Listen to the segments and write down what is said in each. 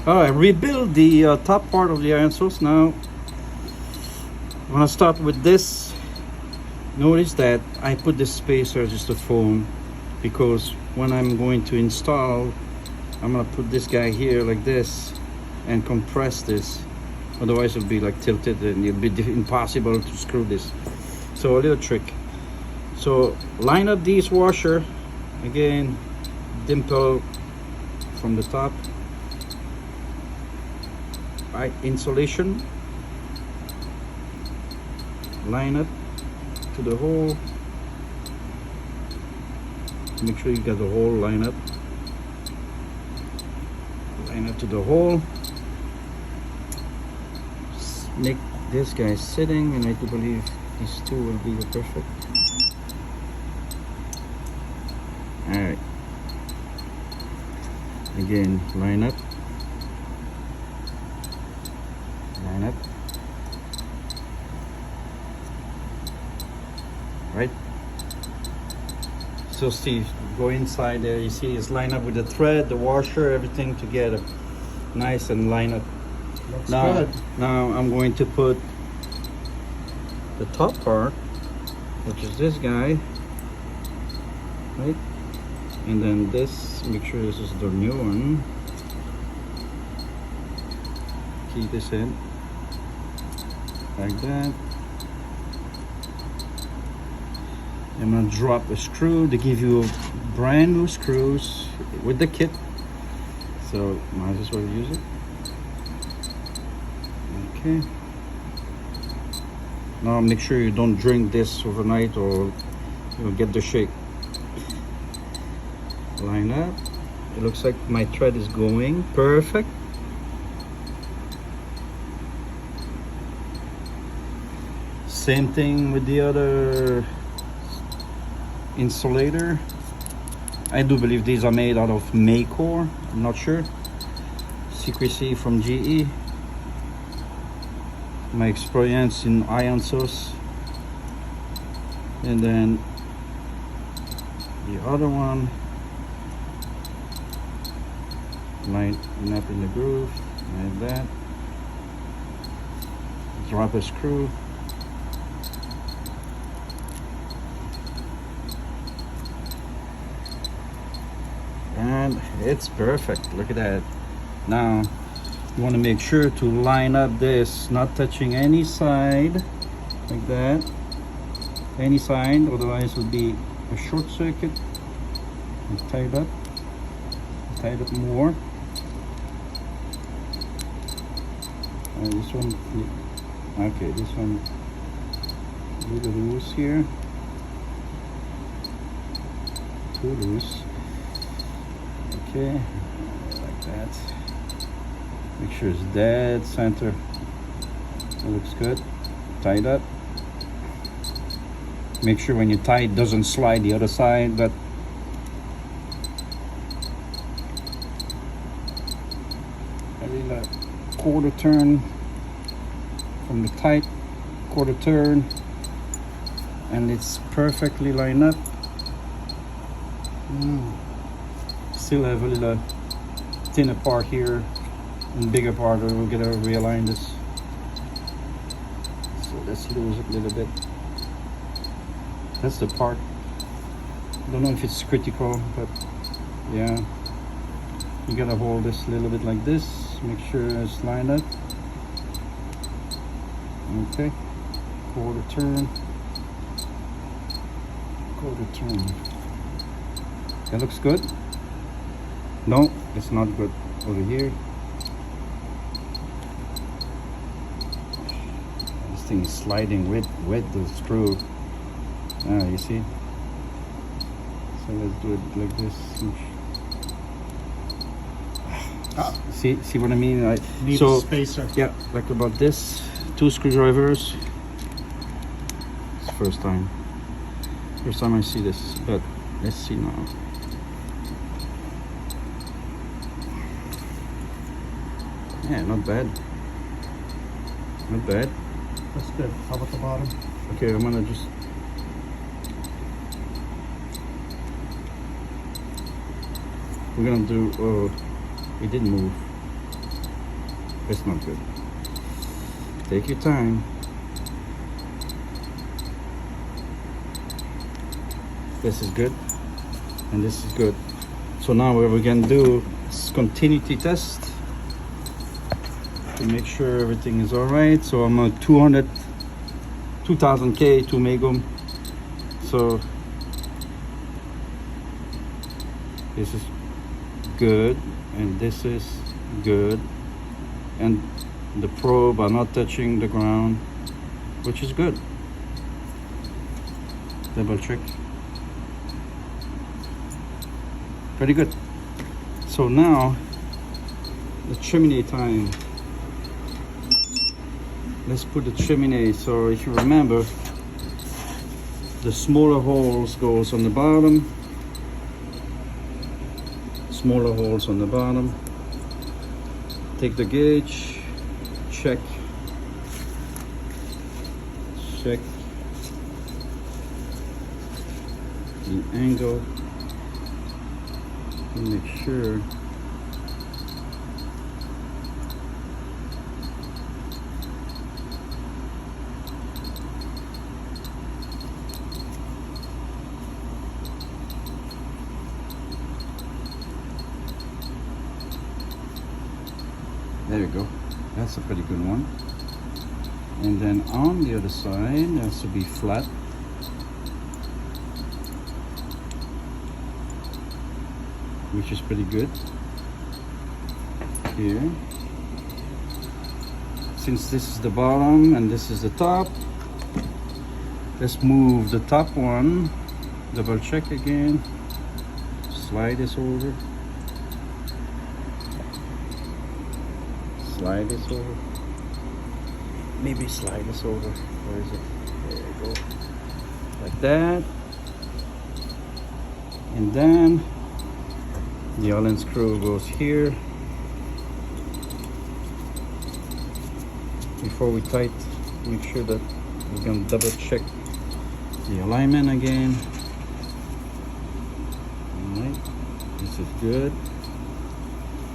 All right, rebuild the top part of the iron source. Now I'm gonna start with this. Notice that I put this spacer just a foam, because when I'm going to install, I'm gonna put this guy here like this and compress this. Otherwise it'll be like tilted and it'll be impossible to screw this. So a little trick. So line up these washer again, dimple from the top. Right, insulation, line up to the hole. Make sure you got the hole line up. Line up to the hole. Make this guy sitting, and I do believe these two will be the perfect. All right. Again, line up. Line up. Right. So Steve, go inside there. You see it's lined up with the thread, the washer, everything together, nice and line up. Looks Now, good. now I'm going to put the top part, which is this guy, right? And then this. Make sure this is the new one. Key this in like that. I'm gonna drop a screw. They give you brand new screws with the kit, so might as well use it. Okay. Now make sure you don't drink this overnight or you'll get the shake. Line up. It looks like my thread is going perfect. Same thing with the other insulator. I do believe these are made out of Maycore. I'm not sure. Secrecy from GE. My experience in iron source. And then the other one, line up in the groove like that. Drop a screw. And it's perfect. Look at that. Now you want to make sure to line up this, not touching any side like that, any side, otherwise it will be a short circuit. And tie it up more. This one, okay, this one a little loose here, too loose. Okay, like that. Make sure it's dead center. It looks good. Tie it up. Make sure when you tie it doesn't slide the other side, but a little quarter turn from the tight, quarter turn, and it's perfectly lined up. Still have a little thinner part here and bigger part. We're gonna realign this, so let's lose it a little bit. That's the part. Don't know if it's critical, but yeah, you gotta hold this a little bit like this. Make sure it's lined up. Okay, quarter turn. That looks good. No, it's not good. Over here, this thing is sliding with the screw. Ah, you see. So let's do it like this. See what I mean? Need a spacer. Yeah, like about this. 2 screwdrivers. It's the first time I see this, but let's see now. Yeah, not bad. Not bad. That's good. How about the bottom? Okay, I'm gonna just. We're gonna do. Oh, it didn't move. It's not good. Take your time. This is good, and this is good. So now what we're gonna do is continuity test to make sure everything is all right. So I'm on 2000K, 2 megum. So this is good, and this is good, and the probe are not touching the ground, which is good. Double check. Very good. So now the chimney time. Let's put the chimney. So if you remember, the smaller holes goes on the bottom. Smaller holes on the bottom. Take the gauge, check the angle, and make sure there you go. That's a pretty good one. And then on the other side, it has to be flat. Which is pretty good. Here. Since this is the bottom and this is the top, let's move the top one. Double check again. Slide this over. Slide this over. Maybe slide this over. Where is it? There you go. Like that. And then the Allen screw goes here. Before we tight, make sure that we're going to double check the alignment again. Alright, this is good.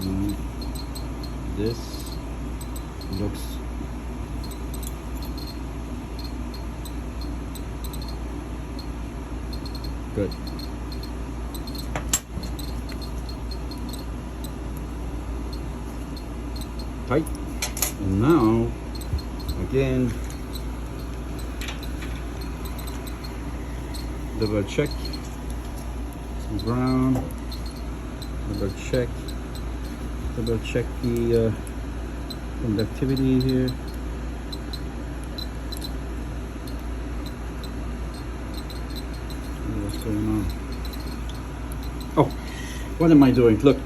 And this looks good. Tight. And now again double check the ground, double check the conductivity here. What's going on? Oh, what am I doing? Look,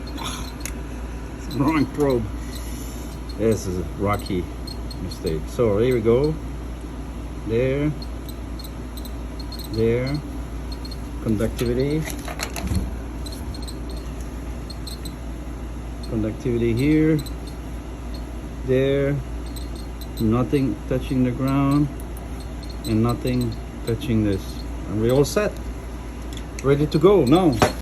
wrong probe. This is a rocky mistake. So here we go. There. Conductivity here. There. Nothing touching the ground and nothing touching this. And we're all set. Ready to go now.